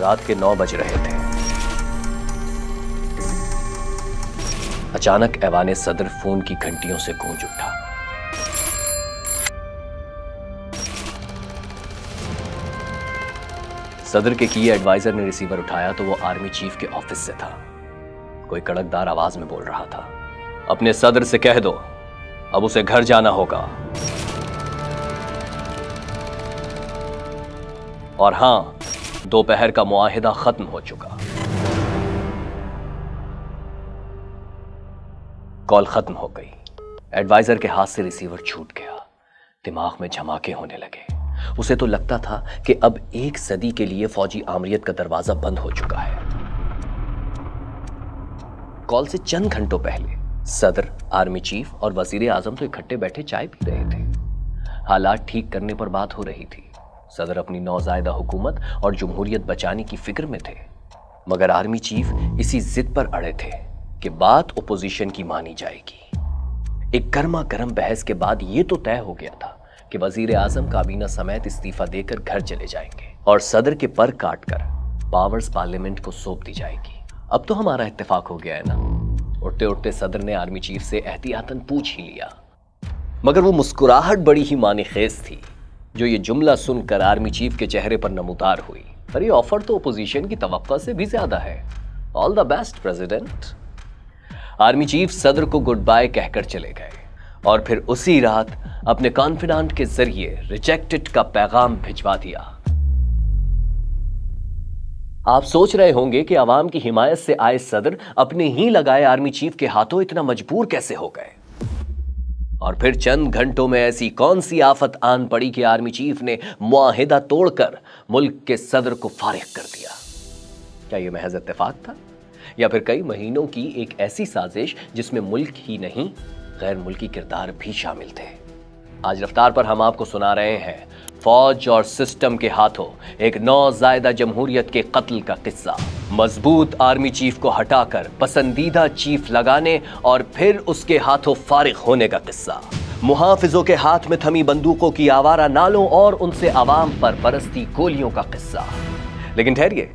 रात के 9 बज रहे थे। अचानक ऐवान सदर फोन की घंटियों से गूंज उठा। सदर के की एडवाइजर ने रिसीवर उठाया तो वो आर्मी चीफ के ऑफिस से था। कोई कड़कदार आवाज में बोल रहा था, अपने सदर से कह दो अब उसे घर जाना होगा, और हां, दोपहर का मुआहिदा खत्म हो चुका। कॉल खत्म हो गई। एडवाइजर के हाथ से रिसीवर छूट गया। दिमाग में झमाके होने लगे। उसे तो लगता था कि अब 1 सदी के लिए फौजी आमरीत का दरवाजा बंद हो चुका है। कॉल से चंद घंटों पहले सदर, आर्मी चीफ और वजीर आजम तो इकट्ठे बैठे चाय पी रहे थे। हालात ठीक करने पर बात हो रही थी। सदर अपनी नौजायदा हुकूमत और जमहूरियत बचाने की फिक्र में थे, मगर आर्मी चीफ इसी जिद पर अड़े थे कि बात ओपोजिशन की मानी जाएगी। एक गर्मा गर्म बहस के बाद यह तो तय हो गया था कि वजीर आजम काबीना समेत इस्तीफा देकर घर चले जाएंगे और सदर के पर काटकर पावर्स पार्लियामेंट को सौंप दी जाएगी। अब तो हमारा इत्तेफाक हो गया है ना। उठते उठते सदर ने आर्मी चीफ से एहतियातन पूछ ही लिया, मगर वो मुस्कुराहट बड़ी ही मानीखेज थी जो ये जुमला सुनकर आर्मी चीफ के चेहरे पर नमूदार हुई। अरे ऑफर तो ओपोजिशन की तवक्का से भी ज्यादा है। All the best president. Army chief सदर को गुड बाय कहकर चले गए और फिर उसी रात अपने कॉन्फिडेंट के जरिए रिजेक्टेड का पैगाम भिजवा दिया। आप सोच रहे होंगे कि अवाम की हिमायत से आए सदर अपने ही लगाए आर्मी चीफ के हाथों इतना मजबूर कैसे हो गए, और फिर चंद घंटों में ऐसी कौन सी आफत आन पड़ी कि आर्मी चीफ ने मुआहिदा तोड़कर मुल्क के सदर को फारिग कर दिया। क्या यह महज इत्तेफाक था या फिर कई महीनों की एक ऐसी साजिश जिसमें मुल्क ही नहीं गैर मुल्की किरदार भी शामिल थे। आज रफ्तार पर हम आपको सुना रहे हैं फौज और सिस्टम के हाथों एक नौजायदा जमहूरियत के कत्ल का किस्सा। मजबूत आर्मी चीफ को हटाकर पसंदीदा चीफ लगाने और फिर उसके हाथों फारिग होने का किस्सा। मुहाफिजों के हाथ में थमी बंदूकों की आवारा नालों और उनसे आवाम पर बरसती गोलियों का किस्सा। लेकिन ठहरिए,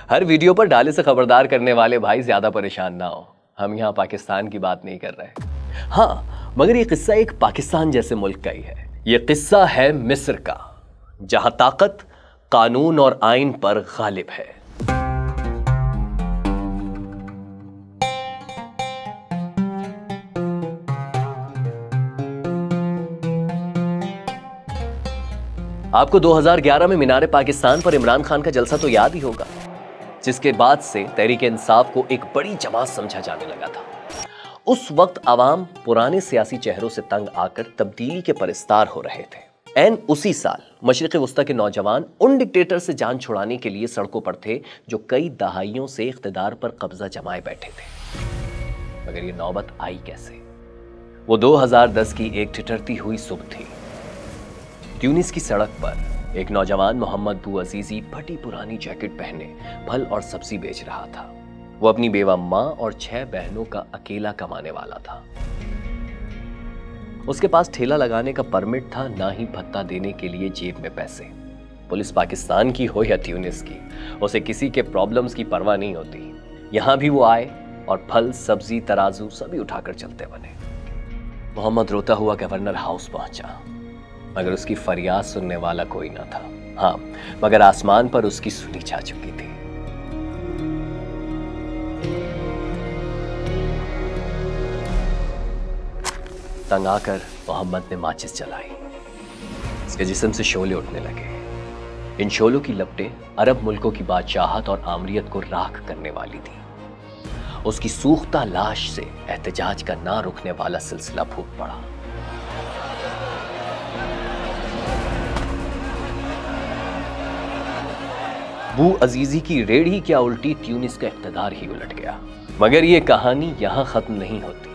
हर वीडियो पर डाले से खबरदार करने वाले भाई ज्यादा परेशान ना हो। हम यहाँ पाकिस्तान की बात नहीं कर रहे। हाँ, मगर ये किस्सा एक पाकिस्तान जैसे मुल्क का ही है। ये किस्सा है मिस्र का, जहां ताकत कानून और आइन पर गालिब है। आपको 2011 में मीनार पाकिस्तान पर इमरान खान का जलसा तो याद ही होगा, जिसके बाद से तहरीक इंसाफ को एक बड़ी जमात समझा जाने लगा था। उस वक्त आवाम पुराने सियासी चेहरों से तंग आकर तब्दीली के परिस्तार हो रहे थे। एन उसी साल मशरिक़ वस्ता के नौजवान उन डिक्टेटर से जान छुड़ाने के लिए सड़कों पर थे जो कई दहाइयों से इख्तिदार पर कब्जा जमाए बैठे थे। मगर ये नौबत आई कैसे? वो 2010 की एक ठिठुरती हुई सुबह थी। ट्यूनिस की सड़क पर एक नौजवान मोहम्मद बू अजीजी फटी पुरानी जैकेट पहने फल और सब्जी बेच रहा था। वो अपनी बेवा मां और 6 बहनों का अकेला कमाने वाला था। उसके पास ठेला लगाने का परमिट था, ना ही भत्ता देने के लिए जेब में पैसे। पुलिस पाकिस्तान की हो या ट्यूनिस की, उसे किसी के प्रॉब्लम्स की परवाह नहीं होती। यहां भी वो आए और फल, सब्जी, तराजू सभी उठाकर चलते बने। मोहम्मद रोता हुआ गवर्नर हाउस पहुंचा, मगर उसकी फरियाद सुनने वाला कोई ना था। हाँ, मगर आसमान पर उसकी सुनी जा चुकी थी। तंग आकर मोहम्मद ने माचिस जलाई। उसके जिस्म से शोले उठने लगे। इन शोलों की लपटें अरब मुल्कों की बादशाहत और आमरीत को राख करने वाली थी। उसकी सूखता लाश से एहतजाज का ना रुकने वाला सिलसिला फूट पड़ा। बू अजीजी की रेढ़ी क्या उल्टी, ट्यूनिस का इख्तिदार ही उलट गया। मगर ये कहानी यहां खत्म नहीं होती।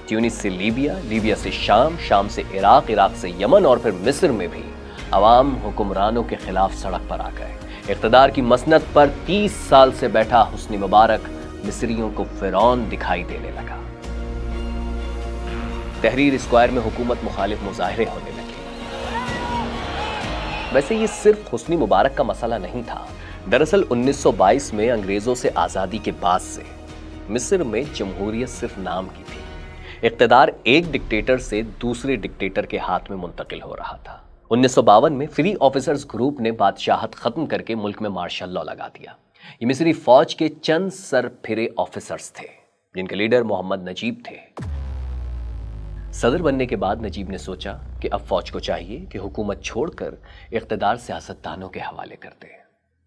ट्यूनिस से लीबिया, लीबिया से शाम, शाम से इराक, इराक से यमन और फिर मिस्र में भी अवाम हुक्मरानों के खिलाफ सड़क पर आ गए। इख्तिदार की मसनद पर 30 साल से बैठा हुस्नी मुबारक मिस्रियों को फिरौन दिखाई देने लगा। तहरीर स्क्वायर में हुकूमत मुखालिफ मुजाहरे होने लगे। वैसे ये सिर्फ हुस्नी मुबारक का मसला नहीं था। दरअसल 1922 में अंग्रेजों से आजादी के बाद से मिस्र में जमहूरियत सिर्फ नाम की थी। इख्तिदार एक डिक्टेटर से दूसरे डिक्टेटर के हाथ में मुंतकिल हो रहा था। 1952 में फ्री ऑफिसर्स ग्रुप ने बादशाहत खत्म करके मुल्क में मार्शल लॉ लगा दिया। ये मिस्री फौज के चंद सरफिरे ऑफिसर्स थे जिनके लीडर मोहम्मद नजीब थे। सदर बनने के बाद नजीब ने सोचा कि अब फौज को चाहिए कि हुकूमत छोड़कर इख्तिदार सियासतदानों के हवाले कर दे।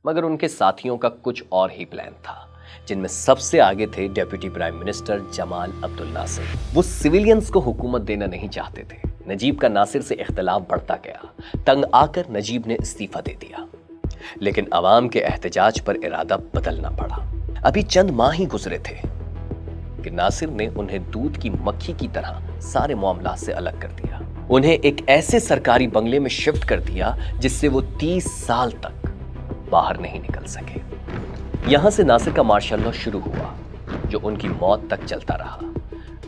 मगर उनके साथियों का कुछ और ही प्लान था, जिनमें सबसे आगे थे deputy prime minister Gamal Abdel Nasser. वो सिविलियंस को हुकूमत देना नहीं चाहते थे। नजीब का नासिर से इख्तिलाफ बढ़ता गया। तंग आकर नजीब ने इस्तीफा दे दिया, लेकिन अवाम के एहतजाज पर इरादा बदलना पड़ा। अभी चंद माह ही गुजरे थे कि नासिर ने उन्हें दूध की मक्खी की तरह सारे मामला से अलग कर दिया। उन्हें एक ऐसे सरकारी बंगले में शिफ्ट कर दिया जिससे वो 30 साल तक बाहर नहीं निकल सके। यहां से नासिर का मार्शल लॉ शुरू हुआ, जो उनकी मौत तक चलता रहा।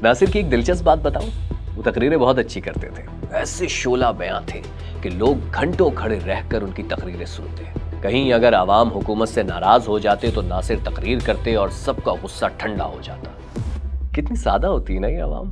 नासिर की एक दिलचस्प बात बताऊं, वो तकरीरें बहुत अच्छी करते थे। ऐसे शोला बयां थे कि लोग घंटों खड़े रहकर उनकी तकरीरें सुनते। कहीं अगर आवाम हुकूमत से नाराज हो जाते तो नासिर तकरीर करते और सबका गुस्सा ठंडा हो जाता। कितनी सादा होती है ना ये आवाम।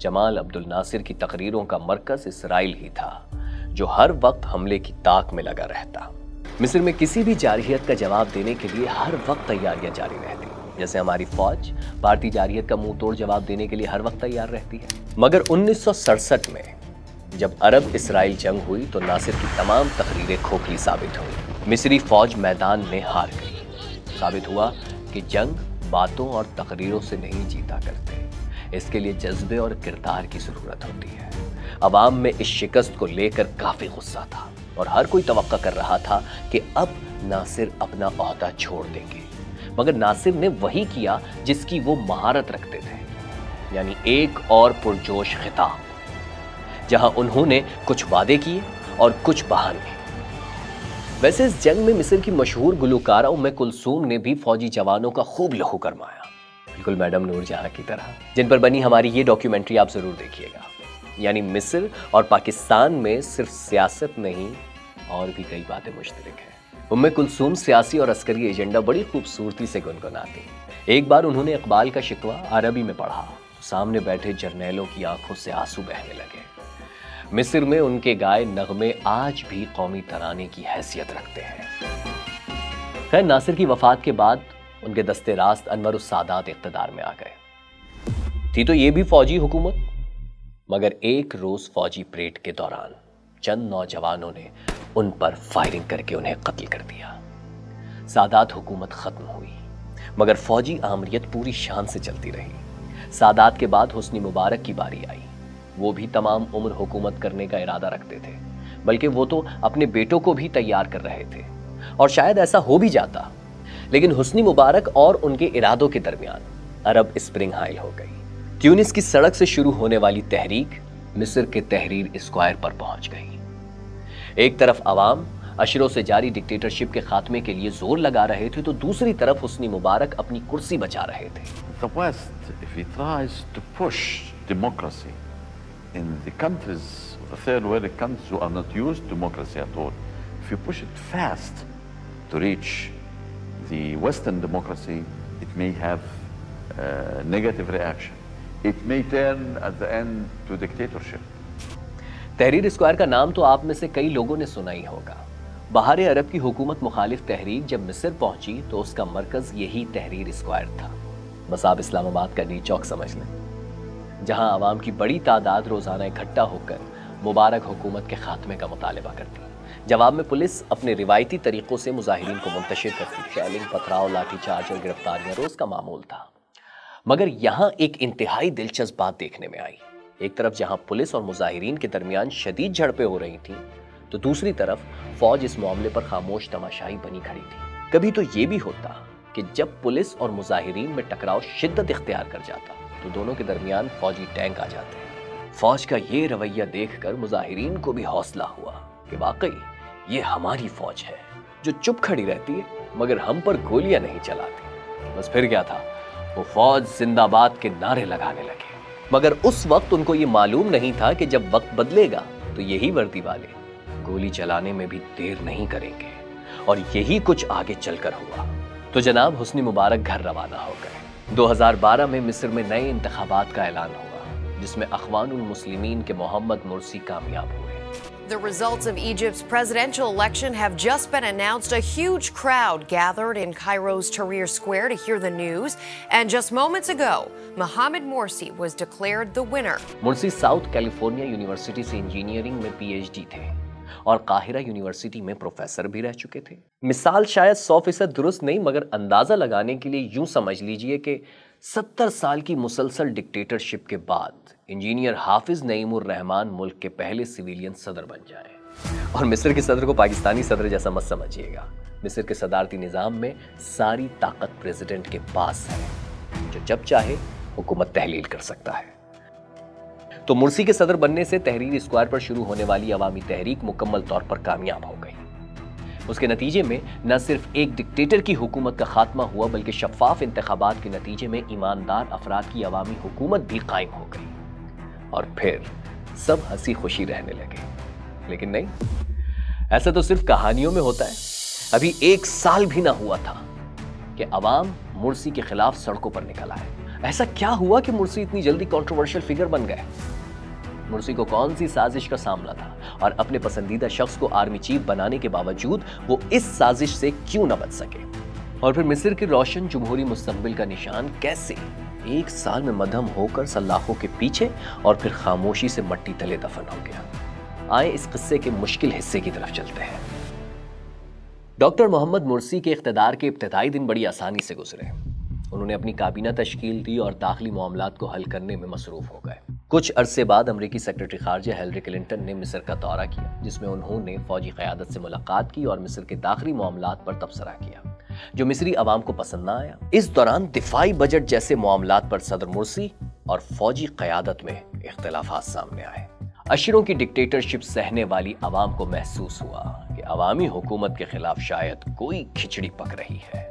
जमाल अब्दुल नासिर की तकरीरों का मरकज इसराइल ही था, जो हर वक्त हमले की ताक में लगा रहता। मिस्र में किसी भी जारहियत का जवाब देने के लिए हर वक्त तैयारियां जारी रहती, जैसे हमारी फौज भारतीय जारहियत का मुंह तोड़ जवाब देने के लिए हर वक्त तैयार रहती है। मगर 1967 में जब अरब इसराइल जंग हुई तो नासिर की तमाम तकरीरें खोखली साबित हुई। मिस्री फौज मैदान में हार गई। साबित हुआ कि जंग बातों और तकरीरों से नहीं जीता करते, इसके लिए जज्बे और किरदार की जरूरत होती है। अवाम में इस शिकस्त को लेकर काफी गुस्सा था और हर कोई तवक्का कर रहा था कि अब नासिर अपना ओहदा छोड़ देंगे। मगर नासिर ने वही किया जिसकी वो महारत रखते थे, यानी एक और पुरजोश खिताब, जहां उन्होंने कुछ वादे किए और कुछ बहाने। वैसे इस जंग में मिस्र की मशहूर गुलकारा उम्मे कुलसूम ने भी फौजी जवानों का खूब लहू करवाया, बिल्कुल मैडम नूरजहां की तरह, जिन पर बनी हमारी ये डॉक्यूमेंट्री आप जरूर देखिएगा। यानी मिस्र और पाकिस्तान में सिर्फ सियासत नहीं और भी कई बातें मुश्तरक हैं। उम्मे कुलसूम सियासी और अस्करी एजेंडा बड़ी खूबसूरती से गुनगुनाती। एक बार उन्होंने इकबाल का शिकवा अरबी में पढ़ा, सामने बैठे जर्नैलों की आंखों से आंसू बहने लगे। मिस्र में उनके गाए नगमे आज भी कौमी तराने की हैसियत रखते हैं। खैर, नासिर की वफात के बाद उनके दस्ते रास्त अनवर उस सादात इख्तिदार में आ गए। थी तो ये भी फौजी हुकूमत, मगर एक रोज फौजी परेड के दौरान चंद नौजवानों ने उन पर फायरिंग करके उन्हें कत्ल कर दिया। सादात हुकूमत खत्म हुई, मगर फौजी आमरीत पूरी शान से चलती रही। सादात के बाद हुस्नी मुबारक की बारी आई। वो भी तमाम उम्र हुकूमत करने का इरादा रखते थे, बल्कि वो तो अपने बेटों को भी तैयार कर रहे थे, और शायद ऐसा हो भी जाता। लेकिन हुस्नी मुबारक और उनके इरादों के दरमियान अरब स्प्रिंग हाइल हो गई। ट्यूनिस की सड़क से शुरू होने वाली तहरीक मिस्र के तहरीर स्क्वायर पर पहुंच गई। एक तरफ अवाम अशरों से जारी डिक्टेटरशिप के खात्मे के लिए जोर लगा रहे थे, तो दूसरी तरफ हुस्नी मुबारक अपनी कुर्सी बचा रहे थे। The West, if it tries to push democracy in the countries of the third world countries who are not used to democracy at all, if you push it fast to reach the Western democracy, it may have a negative reaction. It may turn at the end to dictatorship. तहरीर square का नाम तो आप में से कई लोगों ने सुना ही होगा। बहार अरब की हुकूमत मुखालिफ तहरीक जब मिस्र पहुंची तो उसका मरकज यही तहरीर स्क्वायर था। बस आप इस्लामाबाद का नी चौक समझ लें, जहां आवाम की बड़ी तादाद रोजाना इकट्ठा होकर मुबारक हुकूमत के खात्मे का मुतालबा करती। जवाब में पुलिस अपने रिवायती तरीकों से मुजाहिरीन को मुंतशिर करती। शैलिंग, पथराव, लाठीचार्ज और गिरफ्तारियां रोज का मामूल था। मगर यहां एक इंतहाई दिलचस्प बात देखने में आई। एक तरफ जहां पुलिस और मुजाहिरीन के दरमियान शदीद झड़पें हो रही थीं, तो दूसरी तरफ फौज इस मामले पर खामोश तमाशाई बनी खड़ी थी। कभी तो ये भी होता कि जब पुलिस और मुजाहिरीन में टकराव शिद्दत इख्तियार कर जाता तो दोनों के दरमियान फौजी टैंक आ जाते। फौज का ये रवैया देखकर मुजाहिरीन को भी हौसला हुआ कि वाकई ये हमारी फौज है जो चुप खड़ी रहती है मगर हम पर गोलियां नहीं चलाती। बस फिर क्या था, वो फौज जिंदाबाद के नारे लगाने लगे। मगर उस वक्त उनको ये मालूम नहीं था कि जब वक्त बदलेगा तो यही वर्दी वाले गोली चलाने में भी देर नहीं करेंगे। और यही कुछ आगे चलकर हुआ। तो जनाब हुस्नी मुबारक घर रवाना हो गए। 2012 में मिस्र में नए इंतखाबात का ऐलान हुआ जिसमें अखवानुल मुस्लिमीन के मोहम्मद मुर्सी कामयाब हुए। The results of Egypt's presidential election have just been announced. A huge crowd gathered in Cairo's Tahrir Square to hear the news. And just moments ago, Mohamed Morsi was declared the winner. मुर्सी south California university से engineering में PhD थे और Cairo university में professor भी रह चुके थे। मिसाल शायद 100% दुरुस्त नहीं मगर अंदाजा लगाने के लिए यूं समझ लीजिए कि 70 साल की मुसलसल डिक्टेटरशिप के बाद इंजीनियर हाफिज नईमुर रहमान मुल्क के पहले सिविलियन सदर बन जाएं। और मिस्र के सदर को पाकिस्तानी सदर जैसा मत समझिएगा। मिस्र के सदारती निजाम में सारी ताकत प्रेसिडेंट के पास है जो जब चाहे हुकूमत तहलील कर सकता है। तो मुर्सी के सदर बनने से तहरीर स्क्वायर पर शुरू होने वाली अवामी तहरीक मुकम्मल तौर पर कामयाब हो गई। उसके नतीजे में न सिर्फ एक डिक्टेटर की हुकूमत का खात्मा हुआ बल्कि शफाफ इंतखाबात के नतीजे में ईमानदार अफराद की अवामी हुकूमत भी कायम हो गई। और फिर सब हंसी खुशी रहने लगे। लेकिन नहीं, ऐसा तो सिर्फ कहानियों में होता है। अभी 1 साल भी ना हुआ था कि अवाम मुर्सी के खिलाफ सड़कों पर निकल आए। ऐसा क्या हुआ कि मुर्सी इतनी जल्दी कंट्रोवर्शियल फिगर बन गए? मुर्सी को कौन सी साजिश का सामना था और अपने पसंदीदा शख्स को आर्मी चीफ बनाने के बावजूद वो इस साजिश से क्यों न बच सके? और फिर मिस्र के रोशन जमहूरी मुस्तकबिल का निशान कैसे 1 साल में मध्यम होकर सलाखों के पीछे और फिर खामोशी से मट्टी तले दफन हो गया? आए इस किस्से के मुश्किल हिस्से की तरफ चलते हैं। डॉक्टर मोहम्मद मुर्सी के इख्तिदार के इब्तिदाई दिन बड़ी आसानी से गुजरे। उन्होंने अपनी काबीना तश्कील दी और दाखिली मामलात को हल करने में मसरूफ हो गए। कुछ अरसे बाद अमरीकी सेक्रेटरी खारजा हिलरी क्लिंटन ने मिस्र का दौरा किया जिसमें उन्होंने फौजी क़यादत से मुलाकात की और मिस्र के दाखिली मामलात पर तबसरा किया जो मिस्री अवाम को पसंद ना आया। इस दौरान दिफाई बजट जैसे मामलात पर सदर मुर्सी और फौजी क़यादत में इख्तिलाफात सामने आए। अशरों की डिक्टेटरशिप सहने वाली अवाम को महसूस हुआ कि अवामी हुकूमत के खिलाफ शायद कोई खिचड़ी पक रही है।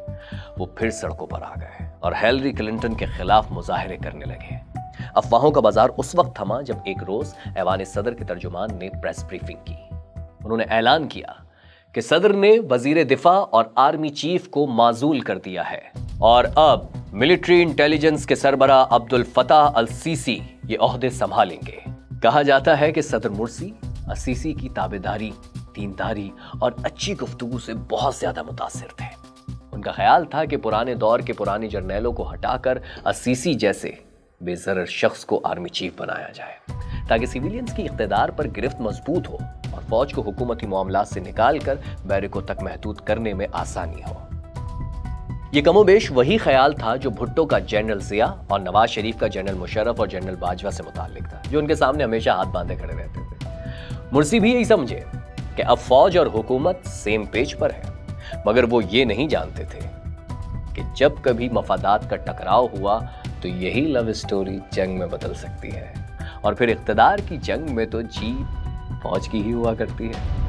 वो फिर सड़कों पर आ गए और हिलरी क्लिंटन के खिलाफ मुजाहरे करने लगे। अफवाहों का बाजार उस वक्त थमा जब एक रोज ऐवान सदर के तर्जुमान ने प्रेस ब्रीफिंग की। उन्होंने ऐलान किया कि सदर ने वजीर दिफा और आर्मी चीफ को माजूल कर दिया है और अब मिलिट्री इंटेलिजेंस के सरबरा अब्दुल फताह अल सीसी ये ओहदे संभालेंगे। कहा जाता है कि सदर मुर्सी असीसी की ताबेदारी, दीनदारी और अच्छी गुफ्तगू से बहुत ज्यादा मुतासिर थे। उनका ख्याल था कि पुराने दौर के पुराने जर्नैलों को हटाकर असीसी जैसे बेजरर शख्स को आर्मी चीफ बनाया जाए ताकि सिविलियंस की इख्तिदार पर गिरफ्त मजबूत हो और फौज को हुकूमती मामलात से निकालकर बैरकों तक महदूद करने में आसानी हो। ये कमोबेश वही ख्याल था जो भुट्टो का जनरल जिया और नवाज शरीफ का जनरल मुशर्रफ और जनरल बाजवा से मुताल्लिक था जो उनके सामने हमेशा हाथ बांधे खड़े रहते थे। मुर्सी भी यही समझे कि अब फौज और हुकूमत सेम पेज पर है मगर वो ये नहीं जानते थे कि जब कभी मफादात का टकराव हुआ तो यही लव स्टोरी जंग में बदल सकती है और फिर इख्तिदार की जंग में तो जीत फौज की ही हुआ करती है।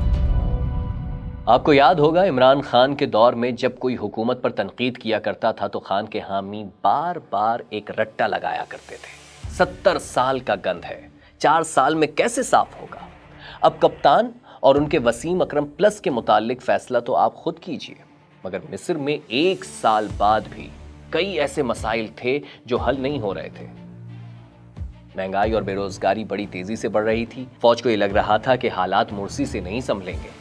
आपको याद होगा इमरान खान के दौर में जब कोई हुकूमत पर तनकीद किया करता था तो खान के हामी बार बार एक रट्टा लगाया करते थे, 70 साल का गंद है, 4 साल में कैसे साफ होगा। अब कप्तान और उनके वसीम अकरम प्लस के मुतालिक फैसला तो आप खुद कीजिए, मगर मिस्र में 1 साल बाद भी कई ऐसे मसाइल थे जो हल नहीं हो रहे थे। महंगाई और बेरोजगारी बड़ी तेजी से बढ़ रही थी। फौज को यह लग रहा था कि हालात मुर्सी से नहीं संभलेंगे।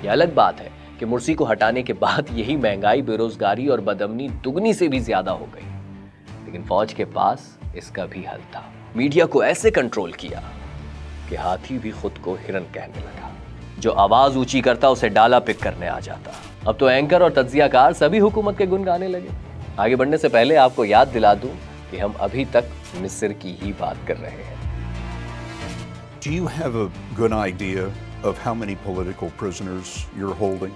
यह अलग बात है कि मुर्सी को हटाने के बाद यही महंगाई, बेरोजगारी और बदअमनी दुगनी से भी ज्यादा हो गई। लेकिन फौज के पास इसका भी हल था। मीडिया को ऐसे कंट्रोल किया कि हाथी भी खुद को हिरन कहने लगा। जो आवाज ऊंची करता उसे डाला पिक करने आ जाता। अब तो एंकर और तज्जियाकार सभी हुकूमत के गुण गाने लगे। आगे बढ़ने से पहले आपको याद दिला दूं कि हम अभी तक मिस्र की ही बात कर रहे हैं। Do you have a good idea of how many political prisoners you're holding?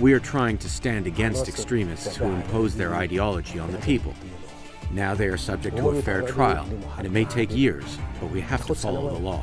We are trying to stand against extremists who impose their ideology on the people. Now they are subject to a fair trial, and it may take years, but we have to follow the law.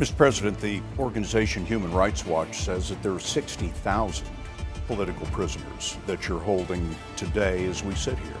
Mr. President, the organization Human Rights Watch says that there are 60,000 political prisoners that you're holding today as we sit here.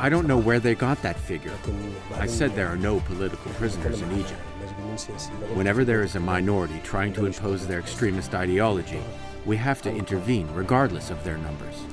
I don't know where they got that figure. I said there are no political prisoners in Egypt. Whenever there is a minority trying to impose their extremist ideology, we have to intervene regardless of their numbers.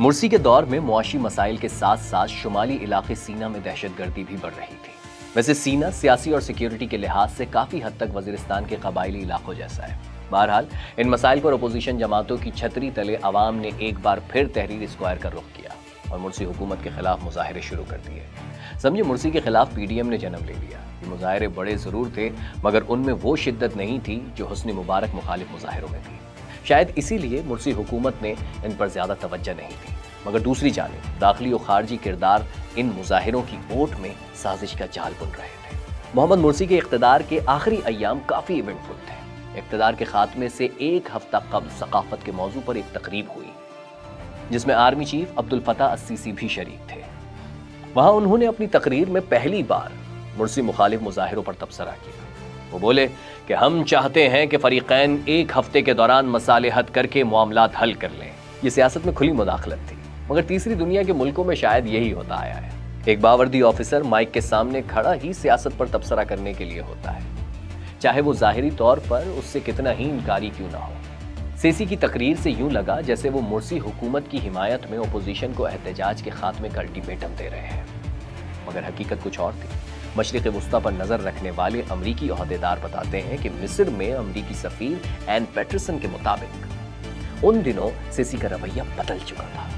मुर्सी के दौर में मुआशी मसाइल के साथ साथ शुमाली इलाके सीना में दहशतगर्दी भी बढ़ रही थी। वैसे सीना सियासी और सिक्योरिटी के लिहाज से काफी हद तक वजीरिस्तान के कबायली इलाकों जैसा है। बहरहाल इन मसाइल पर अपोजिशन जमातों की छतरी तले अवाम ने एक बार फिर तहरीर स्क्वायर का रुख किया और मुर्सी हुकूमत के खिलाफ मुजाहरे शुरू कर दिए। समझे मुर्सी के खिलाफ पीडीएम ने जन्म ले लिया। ये मुजाहरे बड़े जरूर थे, मगर उनमें वो शिद्दत नहीं थी जो हुस्नी मुबारक मुखालिफ मुजाहरों में थी। शायद इसीलिए मुर्सी हुकूमत ने इन पर ज्यादा तवज्जो नहीं दी। मगर दूसरी जानिब दाखिली और खारजी किरदार इन मुजाहिरों की ओट में साजिश का जाल बुन रहे थे। मोहम्मद मुर्सी के इख्तिदार के आखिरी अय्याम काफी इवेंटफुल थे। इख्तिदार के खात्मे से एक हफ्ता कबल सकाफत के मौजू पर एक तकरीब हुई जिसमें आर्मी चीफ अब्दुल फताह अस्सीसी भी शरीक थे। वहां उन्होंने अपनी तकरीर में पहली बार मुर्सी मुखालिफ मुजाहिरों पर तबसरा किया। वो बोले कि हम चाहते हैं कि फरीकैन एक हफ्ते के दौरान मसाले हल करके मामलात हल कर लें। ये सियासत में खुली मुदाखलत थी, मगर तीसरी दुनिया के मुल्कों में शायद यही होता आया है। एक बावर्दी ऑफिसर माइक के सामने खड़ा ही सियासत पर तबसरा करने के लिए होता है, चाहे वो जाहिरी तौर पर उससे कितना ही इनकारी क्यों ना हो। सीसी की तकरीर से यूं लगा जैसे वो मुर्सी हुकूमत की हिमायत में ओपोजिशन को एहतजाज के खात्मे का अल्टीमेटम दे रहे हैं, मगर हकीकत कुछ और थी। मशरिक़ वुस्ता पर नजर रखने वाले अमरीकी ओहदेदार बताते हैं कि मिस्र में अमरीकी सफीर एन पैटरसन के मुताबिक उन दिनों सीसी का रवैया बदल चुका था।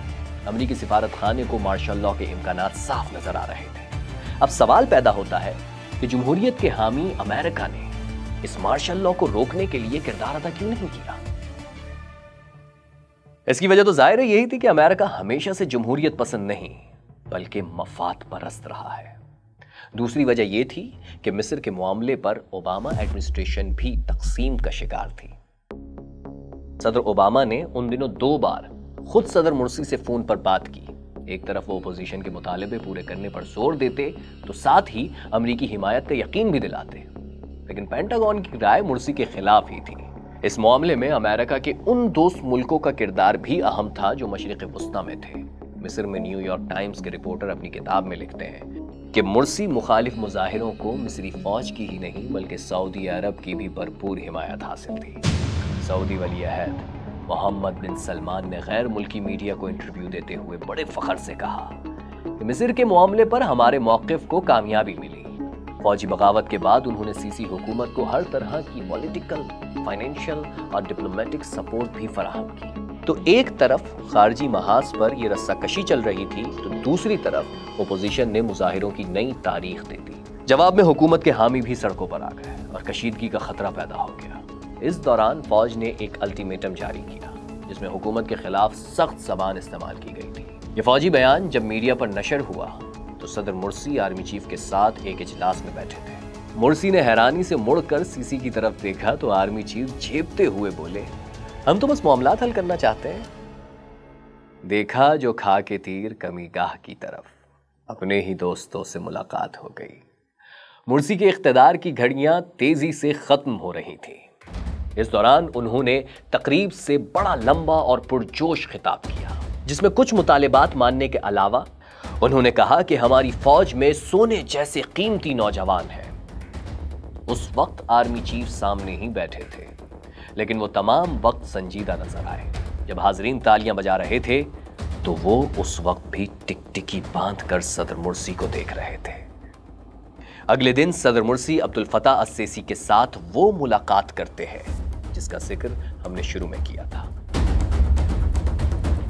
अमरीकी सिफारत खाने को मार्शल लॉ के इम्कानात साफ नजर आ रहे थे। अब सवाल पैदा होता है कि जमहूरियत के हामी अमेरिका ने इस मार्शल लॉ को रोकने के लिए किरदार अदा क्यों नहीं किया। इसकी वजह तो जाहिर यही थी कि अमेरिका हमेशा से जमहूरियत पसंद नहीं बल्कि मफाद परस्त रहा है। दूसरी वजह यह थी कि मिस्र के मामले पर ओबामा एडमिनिस्ट्रेशन भी तकसीम का शिकार थी। सदर ओबामा ने उन दिनों 2 बार खुद सदर मुर्सी से फोन पर बात की। एक तरफ वो अपोजिशन के मुतालबे पूरे करने पर जोर देते तो साथ ही अमरीकी हिमायत का यकीन भी दिलाते, लेकिन पेंटागन की राय मुर्सी के खिलाफ ही थी। इस मामले में अमेरिका के उन दोस्त मुल्कों का किरदार भी अहम था जो मशरिक़ वुस्ता में थे। मिस्र में न्यूयॉर्क टाइम्स के रिपोर्टर अपनी किताब में लिखते हैं कि मुर्सी मुखालिफ मुजाहिरों को मिस्री फौज की ही नहीं बल्कि सऊदी अरब की भी भरपूर हिमायत हासिल थी। सऊदी वली अहद मोहम्मद बिन सलमान ने गैर मुल्की मीडिया को इंटरव्यू देते हुए बड़े फख्र से कहा कि मिस्र के मामले पर हमारे मौक़िफ़ को कामयाबी मिली। फौजी बगावत के बाद उन्होंने सीसी हुकूमत को हर तरह की पॉलिटिकल, फाइनेंशियल और डिप्लोमेटिक सपोर्ट भी फराहम की। तो एक तरफ खारजी महाज पर यह रस्साकशी चल रही थी तो दूसरी तरफ ओपोजिशन ने मुजाहिरों की नई तारीख दे दी। जवाब में हुकूमत के हामी भी सड़कों पर आ गए और कशीदगी का खतरा पैदा हो गया। इस दौरान फौज ने एक अल्टीमेटम जारी किया जिसमें हुकूमत के खिलाफ सख्त ज़बान इस्तेमाल की गई थी। यह फौजी बयान जब मीडिया पर नशर हुआ तो सदर मुर्सी आर्मी चीफ के साथ एक इजलास में बैठे थे। मुर्सी ने हैरानी से मुड़कर सीसी की तरफ देखा तो आर्मी चीफ झेपते हुए बोले, हम तो बस मामलात हल करना चाहते हैं। देखा जो खा के तीर कमीगाह की तरफ, अपने ही दोस्तों से मुलाकात हो गई। मुर्सी के इख्तिदार की घड़ियां तेजी से खत्म हो रही थी। इस दौरान उन्होंने तकरीब से बड़ा लंबा और पुरजोश खिताब किया जिसमें कुछ मुतालिबात मानने के अलावा उन्होंने कहा कि हमारी फौज में सोने जैसे कीमती नौजवान हैं। उस वक्त आर्मी चीफ सामने ही बैठे थे, लेकिन वो तमाम वक्त संजीदा नजर आए। जब हाजरीन तालियां बजा रहे थे तो वो उस वक्त भी टिकटिकी बांध कर सदर मुर्सी को देख रहे थे। अगले दिन सदर मुर्सी अब्दुल फताह अस्सीसी के साथ वो मुलाकात करते हैं जिसका जिक्र हमने शुरू में किया था।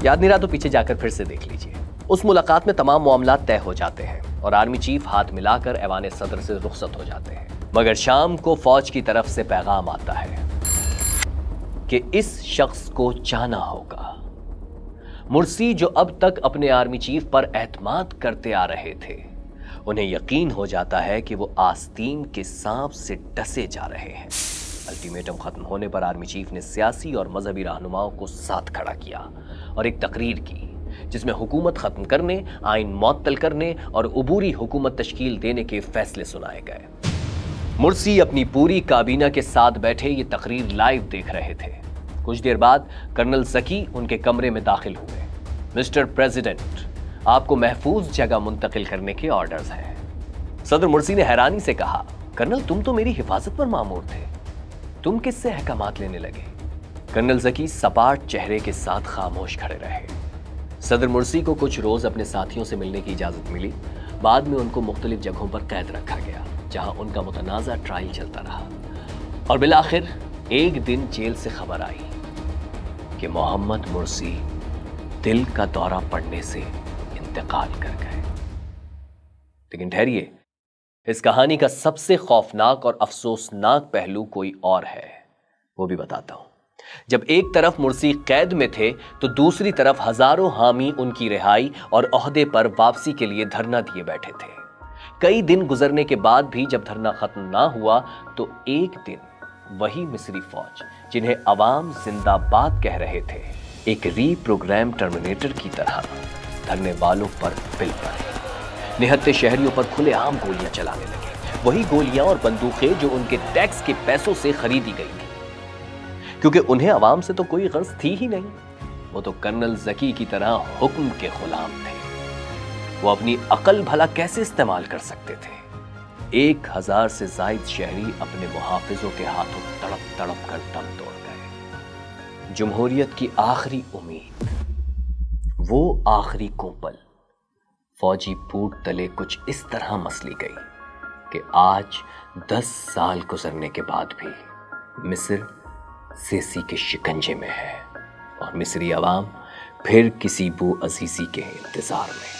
याद नहीं रहा तो पीछे जाकर फिर से देख लीजिए। उस मुलाकात में तमाम मामलात तय हो जाते हैं और आर्मी चीफ हाथ मिलाकर ऐवान सदर से रुखसत हो जाते हैं। मगर शाम को फौज की तरफ से पैगाम आता है कि इस शख्स को जाना होगा। मुर्सी जो अब तक अपने आर्मी चीफ पर एतमाद करते आ रहे थे, उन्हें यकीन हो जाता है कि वो आस्तीन के सांप से डसे जा रहे हैं। अल्टीमेटम खत्म होने पर आर्मी चीफ ने सियासी और मजहबी रहनुमाओं को साथ खड़ा किया और एक तकरीर की जिसमें हुकूमत खत्म करने, आइन मुअत्तल करने और उबूरी हुकूमत तश्कील देने के फैसले सुनाए गए। मुर्सी अपनी पूरी काबीना के साथ बैठे ये तकरीर लाइव देख रहे थे। कुछ देर बाद कर्नल जकी उनके कमरे में दाखिल हुए। मिस्टर प्रेसिडेंट, आपको महफूज जगह मुंतकिल करने के ऑर्डर्स हैं। सदर मुर्सी ने हैरानी से कहा, कर्नल तुम तो मेरी हिफाजत पर मामूर थे, तुम किससे अहकामात लेने लगे? कर्नल जकी सपाट चेहरे के साथ खामोश खड़े रहे। सदर मुर्सी को कुछ रोज अपने साथियों से मिलने की इजाजत मिली। बाद में उनको मुख्तलिफ जगहों पर कैद रखा गया जहां उनका मुतनाज़ा ट्रायल चलता रहा और बिलाखिर एक दिन जेल से खबर आई कि मोहम्मद मुर्सी दिल का दौरा पड़ने से इंतकाल कर गए। लेकिन ठहरिए, इस कहानी का सबसे खौफनाक और अफसोसनाक पहलू कोई और है, वो भी बताता हूं। जब एक तरफ मुर्सी कैद में थे तो दूसरी तरफ हजारों हामी उनकी रिहाई और ओहदे पर वापसी के लिए धरना दिए बैठे थे। कई दिन गुजरने के बाद भी जब धरना खत्म ना हुआ तो एक दिन वही मिस्री फौज जिन्हें अवाम जिंदाबाद कह रहे थे, एक रीप्रोग्राम टर्मिनेटर की तरह धरने वालों पर पिल पड़े। निहत्ते शहरियों पर खुलेआम गोलियां चलाने लगे, वही गोलियां और बंदूकें जो उनके टैक्स के पैसों से खरीदी गई थी, क्योंकि उन्हें अवाम से तो कोई गर्ज थी ही नहीं। वो तो कर्नल जकी की तरह हुक्म के गुलाम थे। वो अपनी अकल भला कैसे इस्तेमाल कर सकते थे? 1000 से जायद शहरी अपने मुहाफिजों के हाथों तड़प तड़प कर दम तोड़ गए। जमहूरियत की आखिरी उम्मीद, वो आखिरी कोपल फौजी पूट तले कुछ इस तरह मसली गई कि आज 10 साल गुजरने के बाद भी मिस्र सीसी के शिकंजे में है और मिस्री अवाम फिर किसी बू अजीजी के इंतजार में।